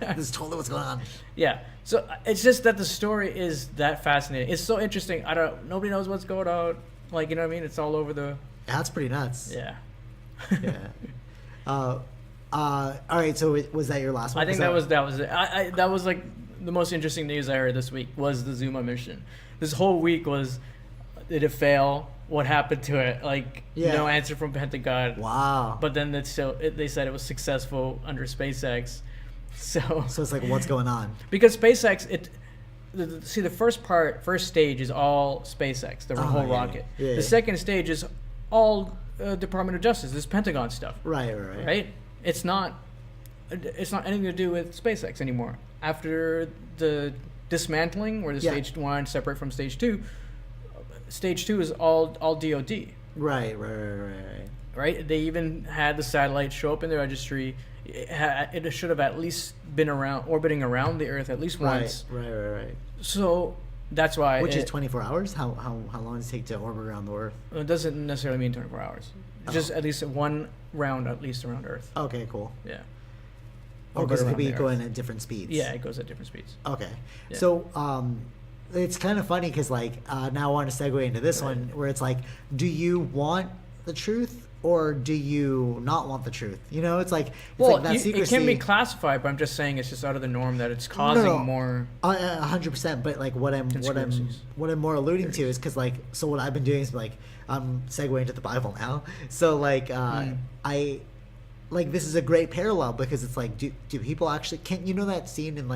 [SPEAKER 1] this is totally what's going on.
[SPEAKER 2] Yeah. So it's just that the story is that fascinating. It's so interesting. Nobody knows what's going on. You know what I mean? It's all over the.
[SPEAKER 1] That's pretty nuts.
[SPEAKER 2] Yeah.
[SPEAKER 1] Yeah. All right. So was that your last one?
[SPEAKER 2] I think that was it. That was the most interesting news I heard this week was the Zuma mission. This whole week was, did it fail? What happened to it? No answer from Pentagon.
[SPEAKER 1] Wow.
[SPEAKER 2] But then they said it was successful under SpaceX. So
[SPEAKER 1] it's what's going on?
[SPEAKER 2] Because SpaceX, the first stage is all SpaceX, the whole rocket.
[SPEAKER 1] Yeah.
[SPEAKER 2] The second stage is all Department of Justice, this Pentagon stuff.
[SPEAKER 1] Right.
[SPEAKER 2] It's not anything to do with SpaceX anymore. After the dismantling, where the stage 1 separate from stage 2, stage 2 is all DoD.
[SPEAKER 1] Right.
[SPEAKER 2] Right? They even had the satellite show up in the registry. It should have at least been orbiting around the Earth at least once.
[SPEAKER 1] Right.
[SPEAKER 2] So that's why.
[SPEAKER 1] Which is 24 hours? How long does it take to orbit around the Earth?
[SPEAKER 2] It doesn't necessarily mean 24 hours. Just at least one round at least around Earth.
[SPEAKER 1] Okay, cool.
[SPEAKER 2] Yeah.
[SPEAKER 1] Because it could be going at different speeds.
[SPEAKER 2] Yeah, it goes at different speeds.
[SPEAKER 1] Okay.
[SPEAKER 2] Yeah.
[SPEAKER 1] So it's kind of funny because now I want to segue into this one where it's like, do you want the truth or do you not want the truth? It's like that secrecy.
[SPEAKER 2] It can be classified, but I'm just saying it's just out of the norm that it's causing more
[SPEAKER 1] 100%. But what I'm more alluding to is because so what I've been doing is I'm segueing to the Bible now. So I this is a great parallel because it's do people actually that scene in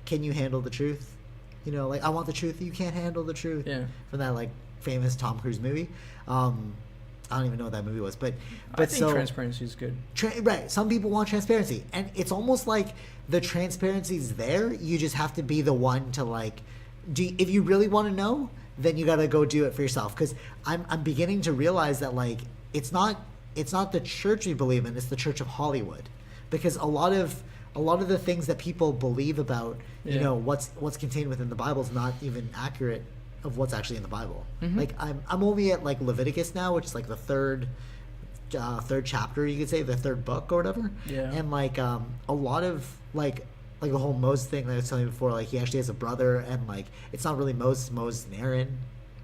[SPEAKER 1] Can You Handle the Truth? I want the truth, you can't handle the truth.
[SPEAKER 2] Yeah.
[SPEAKER 1] From that famous Tom Cruise movie. I don't even know what that movie was, but
[SPEAKER 2] I think transparency is good.
[SPEAKER 1] Right. Some people want transparency, and it's almost like the transparency's there. You just have to be the one to if you really want to know, then you got to go do it for yourself. Because I'm beginning to realize that it's not the church we believe in; it's the Church of Hollywood, because a lot of the things that people believe about, what's contained within the Bible is not even accurate of what's actually in the Bible. I'm only at Leviticus now, which is the third chapter, you could say, the third book or whatever.
[SPEAKER 2] Yeah.
[SPEAKER 1] And a lot of the whole Moses thing that I was telling you before, he actually has a brother, and it's not really Moses and Aaron.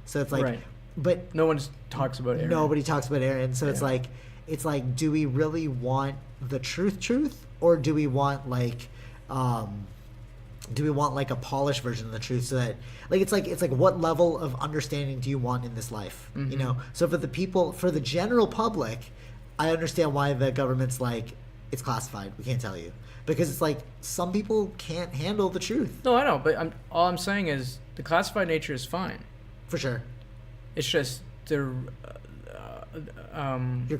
[SPEAKER 1] So it's
[SPEAKER 2] right.
[SPEAKER 1] But
[SPEAKER 2] no one talks about Aaron.
[SPEAKER 1] Nobody talks about Aaron. So it's do we really want the truth, or do we want a polished version of the truth, so that it's what level of understanding do you want in this life? So for the general public, I understand why the government's it's classified, we can't tell you, because it's some people can't handle the truth.
[SPEAKER 2] No, I know, but all I'm saying is the classified nature is fine.
[SPEAKER 1] For sure.
[SPEAKER 2] It's just you're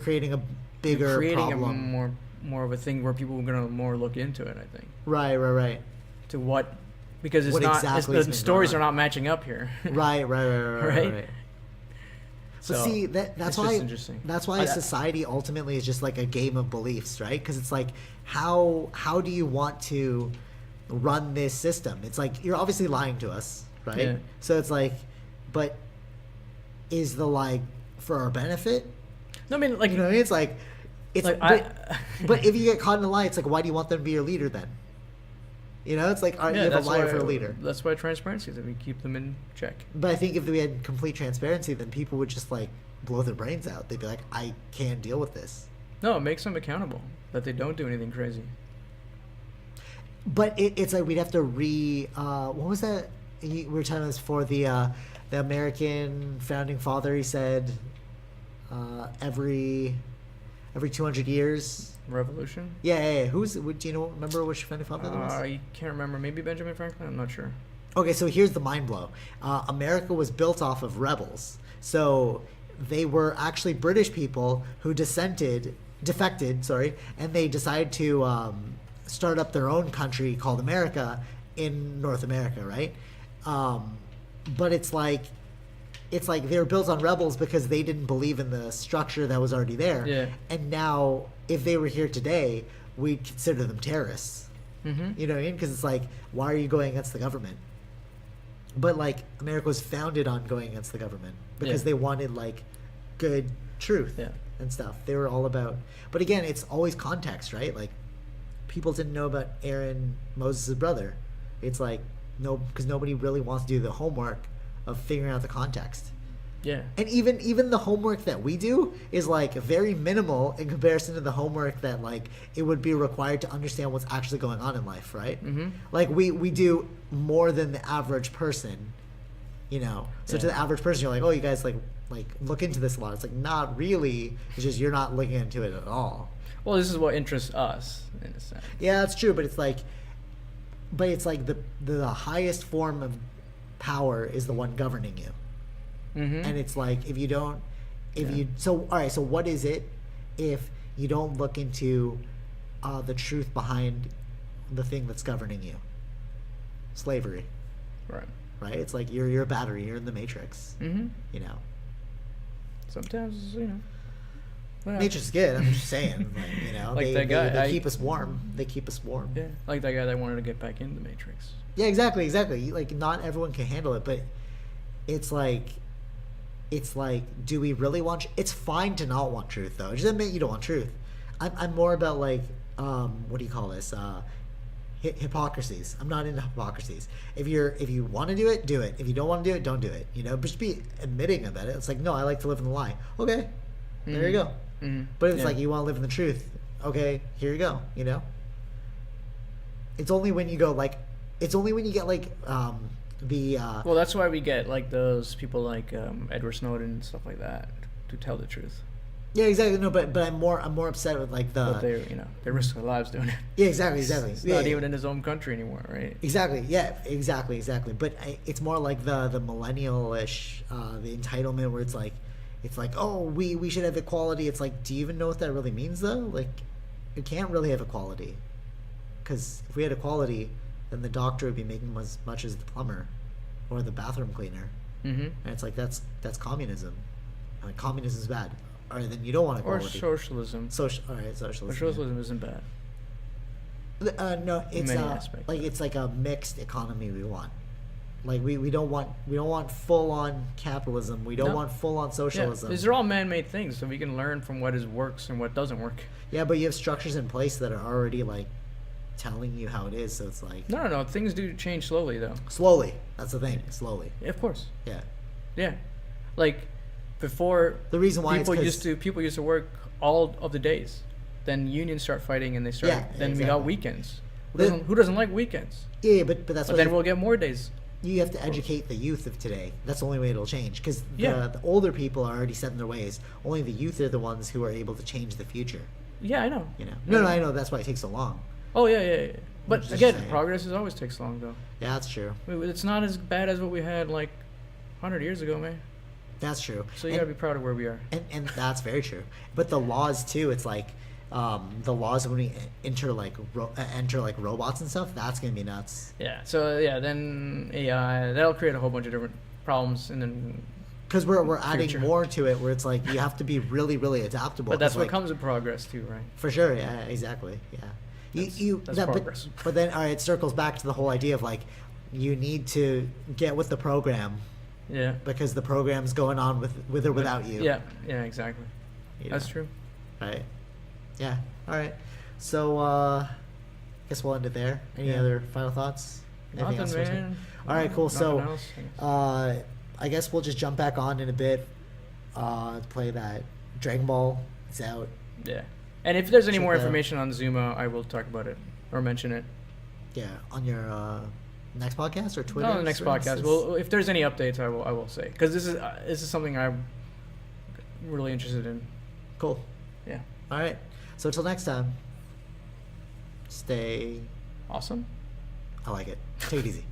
[SPEAKER 1] creating a bigger problem.
[SPEAKER 2] more of a thing where people are gonna more look into it, I think.
[SPEAKER 1] Right.
[SPEAKER 2] To what? Because
[SPEAKER 1] what exactly
[SPEAKER 2] the stories are not matching up here.
[SPEAKER 1] Right.
[SPEAKER 2] So
[SPEAKER 1] but see, that's why
[SPEAKER 2] interesting.
[SPEAKER 1] That's why society ultimately is just a game of beliefs, right? Because it's how do you want to run this system? It's you're obviously lying to us, right?
[SPEAKER 2] Yeah.
[SPEAKER 1] So it's but is the for our benefit?
[SPEAKER 2] No, I mean
[SPEAKER 1] it's but if you get caught in a lie, it's why do you want them to be your leader then? It's you have a liar for a leader.
[SPEAKER 2] That's why transparency is that we keep them in check.
[SPEAKER 1] But I think if we had complete transparency, then people would just blow their brains out. They'd be I can't deal with this.
[SPEAKER 2] No, it makes them accountable that they don't do anything crazy.
[SPEAKER 1] But it's we'd have to what was that? We were talking about this before, the American founding father. He said every 200 years.
[SPEAKER 2] Revolution?
[SPEAKER 1] Yeah. Do you remember which founding father that was?
[SPEAKER 2] I can't remember. Maybe Benjamin Franklin? I'm not sure.
[SPEAKER 1] Okay, so here's the mind blow. America was built off of rebels. So they were actually British people who defected, and they decided to start up their own country called America in North America, right? But it's they were built on rebels because they didn't believe in the structure that was already there.
[SPEAKER 2] Yeah.
[SPEAKER 1] And now, if they were here today, we'd consider them terrorists.
[SPEAKER 2] Mm-hmm.
[SPEAKER 1] You know what I mean? Because it's why are you going against the government? But America was founded on going against the government because they wanted good truth and stuff. They were all about. But again, it's always context, right? People didn't know about Aaron, Moses' brother. It's no, because nobody really wants to do the homework of figuring out the context.
[SPEAKER 2] Yeah. And
[SPEAKER 1] even the homework that we do is very minimal in comparison to the homework that it would be required to understand what's actually going on in life, right?
[SPEAKER 2] Mm-hmm.
[SPEAKER 1] We do more than the average person, So to the average person, you're oh, you guys look into this a lot. It's not really. It's just you're not looking into it at all.
[SPEAKER 2] Well, this is what interests us in a sense.
[SPEAKER 1] Yeah, that's true, but it's the highest form of power is the one governing you.
[SPEAKER 2] Mm-hmm.
[SPEAKER 1] And it's if you don't, all right, so what is it if you don't look into the truth behind the thing that's governing you? Slavery.
[SPEAKER 2] Right.
[SPEAKER 1] right? It's like you're a battery. You're in the Matrix.
[SPEAKER 2] Mm-hmm.
[SPEAKER 1] You know.
[SPEAKER 2] Sometimes, you know. Well,
[SPEAKER 1] Matrix is good. I'm just saying, like, you know,
[SPEAKER 2] like
[SPEAKER 1] they keep us warm. They keep us warm.
[SPEAKER 2] Yeah, like that guy that wanted to get back into the Matrix.
[SPEAKER 1] Yeah, exactly. Like, not everyone can handle it, but it's like, do we really want? It's fine to not want truth, though. Just admit you don't want truth. I'm more about like, what do you call this? Hypocrisies. I'm not into hypocrisies. If you want to do it, do it. If you don't want to do it, don't do it. You know, but just be admitting about it. It's like, no, I like to live in the lie. Okay, there you go.
[SPEAKER 2] Mm-hmm.
[SPEAKER 1] But it's like, you want to live in the truth. Okay, here you go. You know. It's only when you go like, it's only when you get like
[SPEAKER 2] Well, that's why we get like those people like Edward Snowden and stuff like that to tell the truth.
[SPEAKER 1] Yeah, exactly. No, but I'm more upset with like the.
[SPEAKER 2] But they risk their lives doing it.
[SPEAKER 1] Yeah, exactly.
[SPEAKER 2] It's not even in his own country anymore, right?
[SPEAKER 1] Exactly. Yeah. Exactly. But it's more like the millennial-ish, the entitlement, where it's like, oh, we should have equality. It's like, do you even know what that really means though? Like, you can't really have equality, because if we had equality, then the doctor would be making as much as the plumber, or the bathroom cleaner.
[SPEAKER 2] Mm-hmm.
[SPEAKER 1] And it's like, that's communism. Like, communism is bad. All right, then you don't want equality.
[SPEAKER 2] Or socialism.
[SPEAKER 1] All right, socialism.
[SPEAKER 2] Or socialism isn't bad.
[SPEAKER 1] No, it's
[SPEAKER 2] many aspects.
[SPEAKER 1] like, it's like a mixed economy we want. Like, we don't want full on capitalism. We don't want full on socialism.
[SPEAKER 2] Yeah, these are all man-made things, so we can learn from what works and what doesn't work.
[SPEAKER 1] Yeah, but you have structures in place that are already like telling you how it is. So it's like,
[SPEAKER 2] no. Things do change slowly, though.
[SPEAKER 1] Slowly. That's the thing. Slowly.
[SPEAKER 2] Yeah, of course.
[SPEAKER 1] Yeah.
[SPEAKER 2] Yeah, like before.
[SPEAKER 1] The reason why
[SPEAKER 2] people used to work all of the days. Then unions start fighting, and they start.
[SPEAKER 1] Yeah,
[SPEAKER 2] then
[SPEAKER 1] exactly.
[SPEAKER 2] we got weekends. Who doesn't like weekends?
[SPEAKER 1] Yeah, but that's.
[SPEAKER 2] But then we'll get more days.
[SPEAKER 1] You have to educate the youth of today. That's the only way it'll change. Because the older people are already set in their ways. Only the youth are the ones who are able to change the future.
[SPEAKER 2] Yeah, I know.
[SPEAKER 1] You know. No, I know. That's why it takes so long.
[SPEAKER 2] Oh yeah. But
[SPEAKER 1] Just
[SPEAKER 2] again,
[SPEAKER 1] saying.
[SPEAKER 2] progress always takes long, though.
[SPEAKER 1] Yeah, that's true.
[SPEAKER 2] It's not as bad as what we had like 100 years ago, man.
[SPEAKER 1] That's true.
[SPEAKER 2] So you gotta be proud of where we are.
[SPEAKER 1] And that's very true. But the laws too. It's like the laws when we enter like robots and stuff. That's gonna be nuts.
[SPEAKER 2] Yeah. So then AI that'll create a whole bunch of different problems, and then
[SPEAKER 1] because we're adding more to it, where it's like you have to be really, really adaptable.
[SPEAKER 2] But that's what
[SPEAKER 1] like,
[SPEAKER 2] comes with progress too, right?
[SPEAKER 1] For sure. Yeah. Exactly. Yeah.
[SPEAKER 2] That's progress.
[SPEAKER 1] But then, all right, it circles back to the whole idea of like, you need to get with the program.
[SPEAKER 2] Yeah.
[SPEAKER 1] Because the program's going on with or without you.
[SPEAKER 2] Yeah. Yeah. Exactly.
[SPEAKER 1] You
[SPEAKER 2] That's
[SPEAKER 1] know?
[SPEAKER 2] true.
[SPEAKER 1] Right. Yeah. All right. So, I guess we'll end it there. Any other final thoughts?
[SPEAKER 2] Nothing, man.
[SPEAKER 1] All right. Cool. So,
[SPEAKER 2] else,
[SPEAKER 1] I guess we'll just jump back on in a bit. Play that Dragon Ball. It's out.
[SPEAKER 2] Yeah. And if there's any more
[SPEAKER 1] Check that out.
[SPEAKER 2] information on Zuma, I will talk about it or mention it.
[SPEAKER 1] Yeah. On your next podcast or Twitter?
[SPEAKER 2] No, the next podcast. Well, if there's any updates, I will say, because this is something I'm really interested in.
[SPEAKER 1] Cool.
[SPEAKER 2] Yeah.
[SPEAKER 1] All right. So until next time, stay
[SPEAKER 2] Awesome.
[SPEAKER 1] I like it. Take it easy.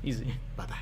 [SPEAKER 2] Easy.
[SPEAKER 1] Bye-bye.